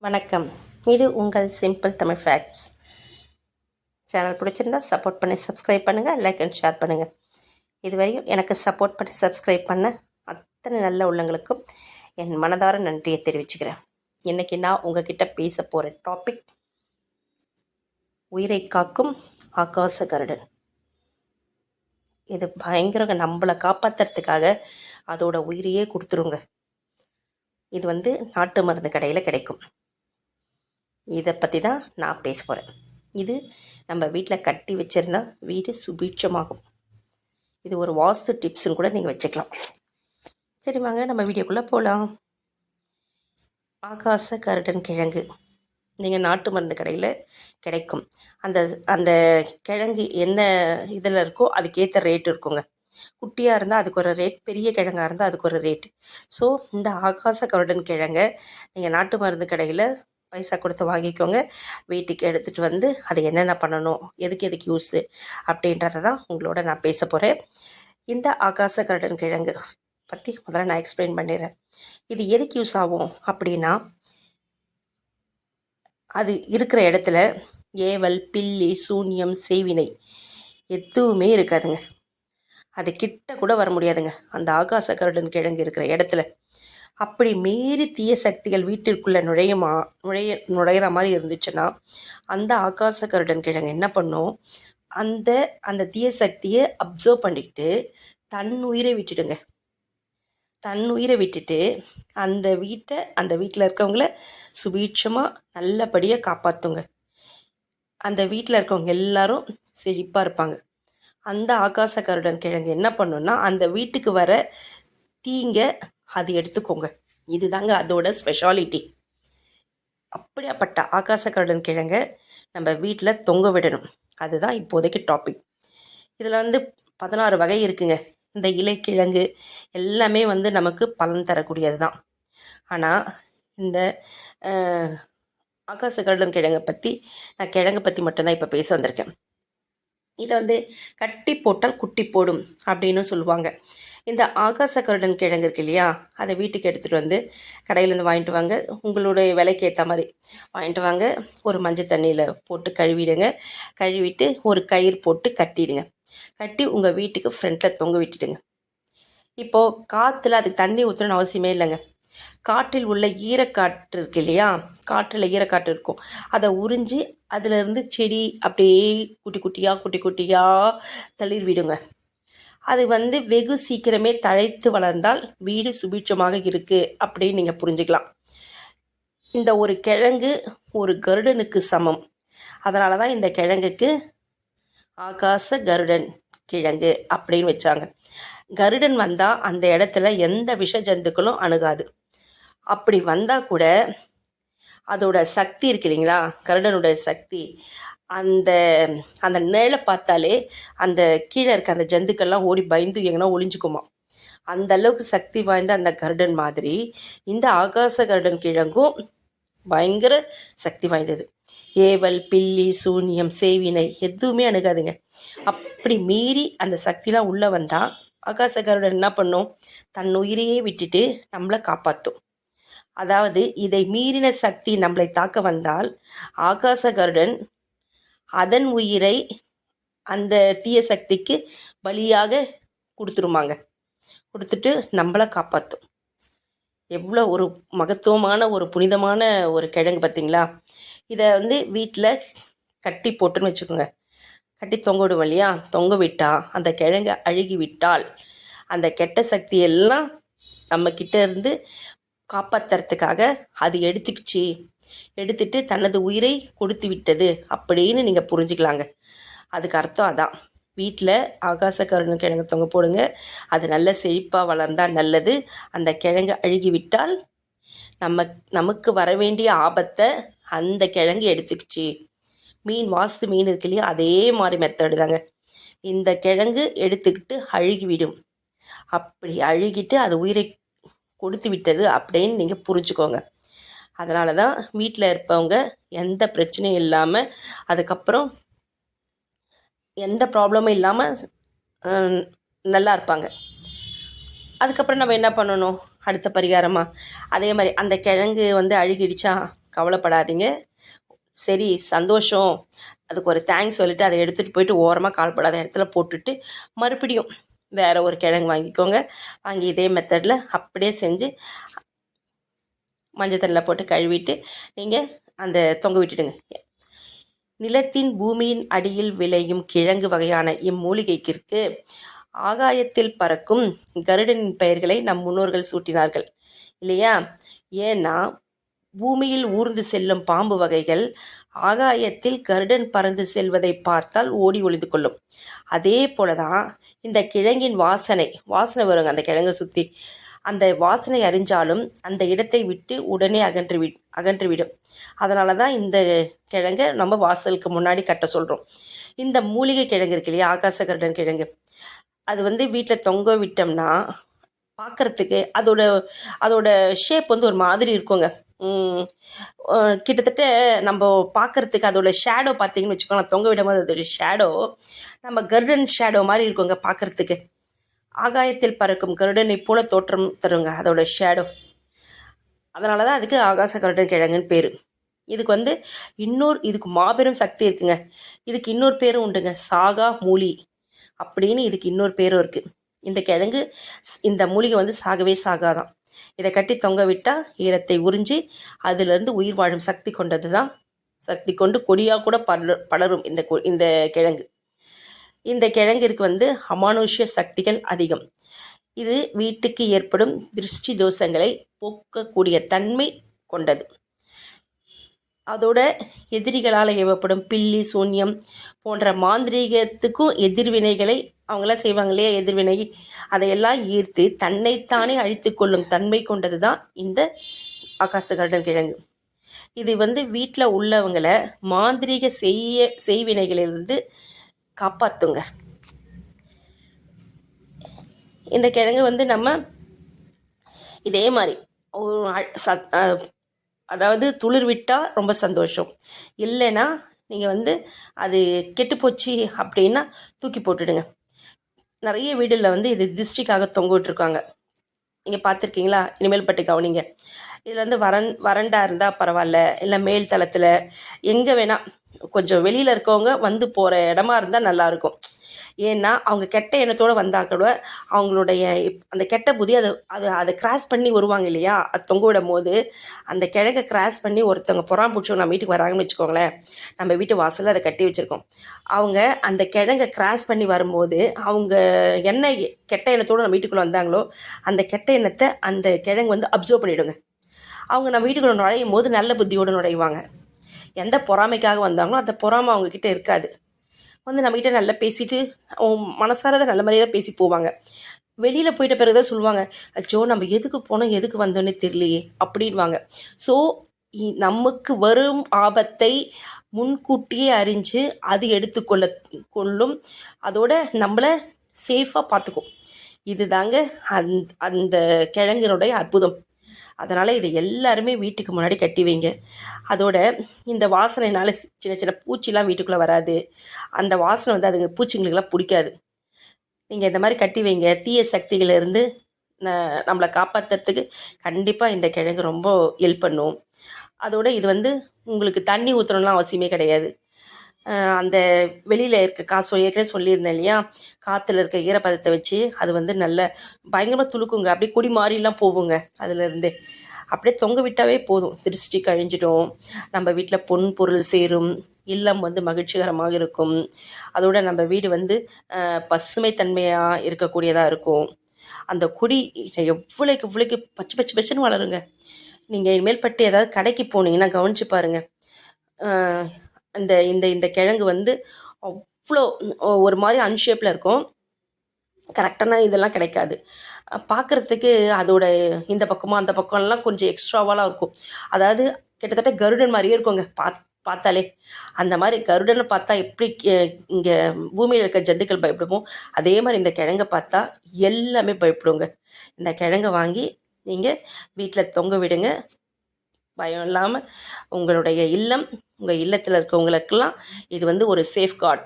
வணக்கம். இது உங்கள் சிம்பிள் தமிழ் ஃபேக்ட்ஸ் சேனல். பிடிச்சிருந்தா சப்போர்ட் பண்ணி சப்ஸ்கிரைப் பண்ணுங்கள், லைக் அண்ட் ஷேர் பண்ணுங்கள். இதுவரையும் எனக்கு சப்போர்ட் பண்ணி சப்ஸ்கிரைப் பண்ண அத்தனை நல்ல உள்ளங்களுக்கும் என் மனதார நன்றியை தெரிவிச்சுக்கிறேன். இன்றைக்கி நான் உங்ககிட்ட பேச போகிற டாபிக் உயிரை காக்கும் ஆகாச கருடன். இது பயங்கரங்க. நம்மளை காப்பாற்றுறதுக்காக அதோட உயிரையே கொடுத்துருங்க. இது நாட்டு மருந்து கடையில் கிடைக்கும். இதை பற்றி தான் நான் பேச போகிறேன். இது நம்ம வீட்டில் கட்டி வச்சுருந்தா வீடு சுபீட்சமாகும். இது ஒரு வாஸ்து டிப்ஸுன்னு கூட நீங்கள் வச்சுக்கலாம். சரி வாங்க நம்ம வீடியோக்குள்ளே போகலாம். ஆகாச கருடன் கிழங்கு நீங்கள் நாட்டு மருந்து கடையில் கிடைக்கும். அந்த அந்த கிழங்கு என்ன இதில் இருக்கோ அதுக்கேற்ற ரேட் இருக்குங்க. குட்டியாக இருந்தால் அதுக்கு ஒரு ரேட், பெரிய கிழங்காக இருந்தால் அதுக்கு ஒரு ரேட்டு. ஸோ இந்த ஆகாச கருடன் கிழங்கை நீங்கள் நாட்டு மருந்து கடையில் பைசா கொடுத்து வாங்கிக்கோங்க. வீட்டுக்கு எடுத்துகிட்டு வந்து அதை என்னென்ன பண்ணணும், எதுக்கு யூஸு அப்படின்றத தான் உங்களோட நான் பேச போகிறேன். இந்த ஆகாச கருடன் கிழங்கு பற்றி முதல்ல நான் எக்ஸ்பிளைன் பண்ணிடுறேன். இது எதுக்கு யூஸ் ஆகும் அப்படின்னா, அது இருக்கிற இடத்துல ஏவல், பில்லி, சூன்யம், சேவினை எதுவுமே இருக்காதுங்க. அது கிட்ட கூட வர முடியாதுங்க அந்த ஆகாச கருடன் கிழங்கு இருக்கிற இடத்துல. அப்படி மீறி தீய சக்திகள் வீட்டிற்குள்ளே நுழையிற மாதிரி இருந்துச்சுன்னா அந்த ஆகாச கருடன் கிழங்கு என்ன பண்ணும், அந்த அந்த தீய சக்தியை அப்சர்வ் பண்ணிட்டு தன் உயிரை விட்டுடுங்க. தன் உயிரை விட்டுட்டு அந்த வீட்டில் இருக்கவங்கள சுபீட்சமாக நல்லபடியாக காப்பாற்றுங்க. அந்த வீட்டில் இருக்கவங்க எல்லாரும் செழிப்பாக இருப்பாங்க. அந்த ஆகாச கருடன் கிழங்கு என்ன பண்ணுன்னா அந்த வீட்டுக்கு வர தீங்க அது எடுத்துக்கோங்க. இதுதாங்க அதோட ஸ்பெஷாலிட்டி. அப்படியாப்பட்ட ஆகாச கருடன் கிழங்கை நம்ம வீட்டில் தொங்க விடணும். அதுதான் இப்போதைக்கு டாபிக். இதில் 16 வகை இருக்குங்க. இந்த இலைக்கிழங்கு எல்லாமே நமக்கு பலன் தரக்கூடியது தான். ஆனால் இந்த ஆகாச கருடன் கிழங்கை பற்றி நான் கிழங்கை பற்றி மட்டும்தான் இப்போ பேச வந்திருக்கேன். இதை கட்டி போட்டால் குட்டி போடும் அப்படின்னு சொல்லுவாங்க. இந்த ஆகாச கருடன் கிழங்கு இருக்கு இல்லையா, அதை வீட்டுக்கு எடுத்துகிட்டு வந்து கடையிலேருந்து வாங்கிட்டு வாங்க. உங்களுடைய விலைக்கு ஏற்ற மாதிரி வாங்கிட்டு வாங்க. ஒரு மஞ்சள் தண்ணியில் போட்டு கழுவிடுங்க. கழுவிட்டு ஒரு கயிறு போட்டு கட்டிடுங்க. கட்டி உங்கள் வீட்டுக்கு ஃப்ரண்ட்டில் தொங்க விட்டுடுங்க. இப்போது காற்றுல அதுக்கு தண்ணி ஊற்றணும்னு அவசியமே இல்லைங்க. காற்றில் உள்ள ஈரக்காற்று இருக்கு இல்லையா, காற்றில் ஈரக்காற்று இருக்கும், அதை உறிஞ்சி அதிலிருந்து செடி அப்படியே குட்டி குட்டியாக தளிர் விடுங்க. அது வெகு சீக்கிரமே தழைத்து வளர்ந்தால் வீடு சுபீட்சமாக இருக்குது அப்படின்னு நீங்கள் புரிஞ்சுக்கலாம். இந்த ஒரு கிழங்கு ஒரு கருடனுக்கு சமம். அதனால தான் இந்த கிழங்குக்கு ஆகாச கருடன் கிழங்கு அப்படின்னு வச்சாங்க. கருடன் வந்தால் அந்த இடத்துல எந்த விஷ ஜந்துக்களும் அணுகாது. அப்படி வந்தால் கூட அதோட சக்தி இருக்கு இல்லைங்களா, கருடனுடைய சக்தி, அந்த அந்த நிழலை பார்த்தாலே அந்த கீழே இருக்க அந்த ஜந்துக்கள்லாம் ஓடி பயந்து எங்கன்னா ஒளிஞ்சுக்குமா. அந்த அளவுக்கு சக்தி வாய்ந்த அந்த கருடன் மாதிரி இந்த ஆகாச கருடன் கிழங்கும் பயங்கர சக்தி வாய்ந்தது. ஏவல், பில்லி, சூன்யம், சேவினை எதுவுமே அணுகாதுங்க. அப்படி மீறி அந்த சக்திலாம் உள்ளே வந்தால் ஆகாச கருடன் என்ன பண்ணும், தன் உயிரையே விட்டுட்டு நம்மளை காப்பாற்றும். அதாவது இதை மீறின சக்தி நம்மளை தாக்க வந்தால் ஆகாச கருடன் அதன் உயிரை அந்த தீய சக்திக்கு பலியாக கொடுத்துருமாங்க. கொடுத்துட்டு நம்மளை காப்பாற்றும். எவ்வளோ ஒரு மகத்துவமான ஒரு புனிதமான ஒரு கிழங்கு பார்த்தீங்களா. இதை வீட்டில் கட்டி போட்டுன்னு வச்சுக்கோங்க. கட்டி தொங்க விடுவோம் இல்லையா, தொங்க விட்டால் அந்த கிழங்கு அழுகி விட்டால் அந்த கெட்ட சக்தி எல்லாம் நம்மக்கிட்ட இருந்து காப்பாற்றுறதுக்காக அது எடுத்துட்டு தனது உயிரை கொடுத்து விட்டது அப்படின்னு நீங்கள் புரிஞ்சுக்கலாங்க. அதுக்கு அர்த்தம் அதான். வீட்டில் ஆகாச கருடன் கிழங்கு தொங்க போடுங்க. அது நல்ல செழிப்பாக வளர்ந்தால் நல்லது. அந்த கிழங்கு அழுகிவிட்டால் நமக்கு வர வேண்டிய ஆபத்தை அந்த கிழங்கு எடுத்துக்கிச்சு. வாஸ்து மீன் இருக்கு இல்லையா, அதே மாதிரி மெத்தடு தாங்க. இந்த கிழங்கு எடுத்துக்கிட்டு அழுகிவிடும். அப்படி அழுகிட்டு அது உயிரை கொடுத்து விட்டது அப்படின்னு நீங்கள் புரிஞ்சுக்கோங்க. அதனால தான் வீட்டில் இருப்பவங்க எந்த பிரச்சனையும் இல்லாமல், அதுக்கப்புறம் எந்த ப்ராப்ளமும் இல்லாமல் நல்லா இருப்பாங்க. அதுக்கப்புறம் நம்ம என்ன பண்ணணும், அடுத்த பரிகாரமாக அதே மாதிரி அந்த கிழங்கு அழுகிடுச்சா, கவலைப்படாதீங்க. சரி சந்தோஷம், அதுக்கு ஒரு தேங்க்ஸ் சொல்லிவிட்டு அதை எடுத்துகிட்டு போயிட்டு ஓரமாக கால்படாத இடத்துல போட்டுட்டு மறுபடியும் வேறு ஒரு கிழங்கு வாங்கிக்கோங்க. வாங்கி இதே மெத்தடில் அப்படியே செஞ்சு மஞ்சள் தண்ணியில் போட்டு கழுவிட்டு நீங்கள் அந்த தொங்க விட்டுடுங்க. நிலத்தின் பூமியின் அடியில் விளையும் கிழங்கு வகையான இம்மூலிகைக்கு ஆகாயத்தில் பறக்கும் கருடனின் பெயர்களை நம் முன்னோர்கள் சூட்டினார்கள் இல்லையா? ஏன்னா பூமியில் ஊர்ந்து செல்லும் பாம்பு வகைகள் ஆகாயத்தில் கருடன் பறந்து செல்வதை பார்த்தால் ஓடி ஒளிந்து கொள்ளும். அதே போலதான் இந்த கிழங்கின் வாசனை வருங்க, அந்த கிழங்கை சுற்றி அந்த வாசனை அறிஞ்சாலும் அந்த இடத்தை விட்டு உடனே அகன்றுவிடும். அதனால தான் இந்த கிழங்கை நம்ம வாசலுக்கு முன்னாடி கட்ட சொல்கிறோம். இந்த மூலிகை கிழங்கு இருக்கு இல்லையா, ஆகாச கருடன் கிழங்கு, அது வீட்டில் தொங்க விட்டோம்னா பார்க்குறதுக்கு அதோட ஷேப் ஒரு மாதிரி இருக்குங்க. கிட்டத்தட்ட நம்ம பார்க்குறதுக்கு அதோட ஷேடோ பார்த்தீங்கன்னு வச்சுக்கோங்களேன், தொங்க விடும்போது அதோட ஷேடோ நம்ம கருடன் ஷேடோ மாதிரி இருக்குங்க பார்க்குறதுக்கு. ஆகாயத்தில் பறக்கும் கருடனை போல தோற்றம் தருங்க அதோட ஷேடோ. அதனால தான் அதுக்கு ஆகாச கருடன் கிழங்குன்னு பேர். இதுக்கு இதுக்கு மாபெரும் சக்தி இருக்குங்க. இதுக்கு இன்னொரு பேரும் உண்டுங்க, சாகா மூலி அப்படின்னு இதுக்கு இன்னொரு பேரும் இருக்குது. இந்த கிழங்கு, இந்த மூலிகை சாகவே சாகாதான். இதை கட்டி தொங்க விட்டால் ஈரத்தை உறிஞ்சி அதிலிருந்து உயிர் வாழும் சக்தி கொண்டது தான். சக்தி கொண்டு கொடியாக கூட பலரும் இந்த கிழங்கு. இந்த கிழங்கிற்கு அமானுஷ்ய சக்திகள் அதிகம். இது வீட்டுக்கு ஏற்படும் திருஷ்டி தோஷங்களை போக்கக்கூடிய தன்மை கொண்டது. அதோட எதிரிகளால் ஏவப்படும் பில்லி சூன்யம் போன்ற மாந்திரீகத்துக்கும் எதிர்வினைகளை அவங்களாம் செய்வாங்க இல்லையா, எதிர்வினை, அதையெல்லாம் ஈர்த்து தன்னைத்தானே அழித்து கொள்ளும் தன்மை கொண்டது தான் இந்த ஆகாச கருடன் கிழங்கு. இது வீட்டில் உள்ளவங்களை மாந்திரீக செய்வினைகளிலிருந்து காப்பாற்றுங்க. இந்த கிழங்கு நம்ம இதே மாதிரி அதாவது துளிர் விட்டால் ரொம்ப சந்தோஷம், இல்லைன்னா நீங்கள் அது கெட்டுப்போச்சு அப்படின்னா தூக்கி போட்டுடுங்க. நிறைய வீடுகளில் இது திருஷ்டிக்காக தொங்க விட்டுருக்காங்க. நீங்கள் பார்த்துருக்கீங்களா? இனிமேல் பட்டு கவனிங்க. இதில் வறண்டா இருந்தால் பரவாயில்ல, இல்லை மேல் தளத்தில் எங்கே வேணால், கொஞ்சம் வெளியில் இருக்கவங்க போகிற இடமா இருந்தால் நல்லாயிருக்கும். ஏன்னா அவங்க கெட்ட எண்ணத்தோடு வந்தால் கூட அவங்களுடைய அந்த கெட்ட புத்தி அதை கிராஸ் பண்ணி வருவாங்க இல்லையா, அது தொங்க விடும் போது அந்த கிழக்கை கிராஸ் பண்ணி ஒருத்தவங்க புறாம் பிடிச்சவங்க நம்ம வீட்டுக்கு வராங்கன்னு வச்சுக்கோங்களேன், நம்ம வீட்டு வாசலில் அதை கட்டி வச்சுருக்கோம். அவங்க அந்த கிழங்கை கிராஸ் பண்ணி வரும்போது அவங்க என்ன கெட்ட எண்ணத்தோடு நம்ம வீட்டுக்குள்ளே வந்தாங்களோ அந்த கெட்ட எண்ணத்தை அந்த கிழங்கு அப்சர்வ் பண்ணிவிடுங்க. அவங்க நம்ம வீட்டுக்குள்ளே நுழையும் போது நல்ல புத்தியோடு நுழைவாங்க. எந்த பொறாமைக்காக வந்தாங்களோ அந்த பொறாமை அவங்கக்கிட்ட இருக்காது. நம்மக்கிட்ட நல்லா பேசிட்டு மனசாரதை நல்ல மாதிரியே தான் பேசி போவாங்க. வெளியில் போயிட்ட பிறகு தான் சொல்லுவாங்க, அச்சோ நம்ம எதுக்கு போனோம் எதுக்கு வந்தோன்னே தெரியலையே அப்படின்வாங்க. ஸோ நமக்கு வரும் ஆபத்தை முன்கூட்டியே அறிஞ்சு அது கொள்ளும், அதோட நம்மளை சேஃபாக பார்த்துக்கும். இது தாங்க அந்த கிழங்கினுடைய அற்புதம். அதனால் இதை எல்லாருமே வீட்டுக்கு முன்னாடி கட்டி வைங்க. அதோட இந்த வாசனைனால சின்ன சின்ன பூச்சிலாம் வீட்டுக்குள்ளே வராது. அந்த வாசனை அதுங்க பூச்சிங்களுக்கெல்லாம் பிடிக்காது. நீங்கள் இந்த மாதிரி கட்டி வைங்க. தீய சக்திகளிலிருந்து நம்மளை காப்பாற்றுறதுக்கு கண்டிப்பாக இந்த கிழங்கு ரொம்ப ஹெல்ப் பண்ணும். அதோட இது உங்களுக்கு தண்ணி ஊற்றணும்லாம் அவசியமே கிடையாது. அந்த வெளியில் இருக்க ஏற்கனவே சொல்லியிருந்தேன் இல்லையா, காற்றுல இருக்க ஈரப்பதத்தை வச்சு அது நல்ல பயங்கரமாக துளுக்குங்க. அப்படியே கொடி மாறிலாம் போகுங்க. அதுலேருந்து அப்படியே தொங்க விட்டாவே போதும், திருஷ்டி கழிஞ்சிடும், நம்ம வீட்டில் பொன் பொருள் சேரும், இல்லம் மகிழ்ச்சிகரமாக இருக்கும். அதோட நம்ம வீடு பசுமை தன்மையாக இருக்கக்கூடியதாக இருக்கும். அந்த கொடி எவ்வளோக்கு எவ்வளோக்கு பச்சை பச்சை பச்சைன்னு வளருங்க. நீங்கள் இனிமேல் பட்டு ஏதாவது கடைக்கு போனீங்கன்னா கவனிச்சு பாருங்கள். இந்த இந்த இந்த கிழங்கு அவ்வளோ ஒரு மாதிரி அன்ஷேப்பில் இருக்கும். கரெக்டான இதெல்லாம் கிடைக்காது. பார்க்குறதுக்கு அதோட இந்த பக்கமும் அந்த பக்கம்லாம் கொஞ்சம் எக்ஸ்ட்ராவாலாம் இருக்கும். அதாவது கிட்டத்தட்ட கருடன் மாதிரியே இருக்குங்க பார்த்தாலே. அந்த மாதிரி கருடனை பார்த்தா எப்படி இங்கே பூமியில் இருக்க ஜந்துக்கள் பயப்படுமோ அதே மாதிரி இந்த கிழங்கை பார்த்தா எல்லாமே பயப்படுங்க. இந்த கிழங்கை வாங்கி நீங்கள் வீட்டில் தொங்க விடுங்க. பயம் இல்லாமல் உங்களுடைய இல்லம், உங்கள் இல்லத்தில் இருக்கவங்களுக்கெல்லாம் இது ஒரு சேஃப் கார்டு.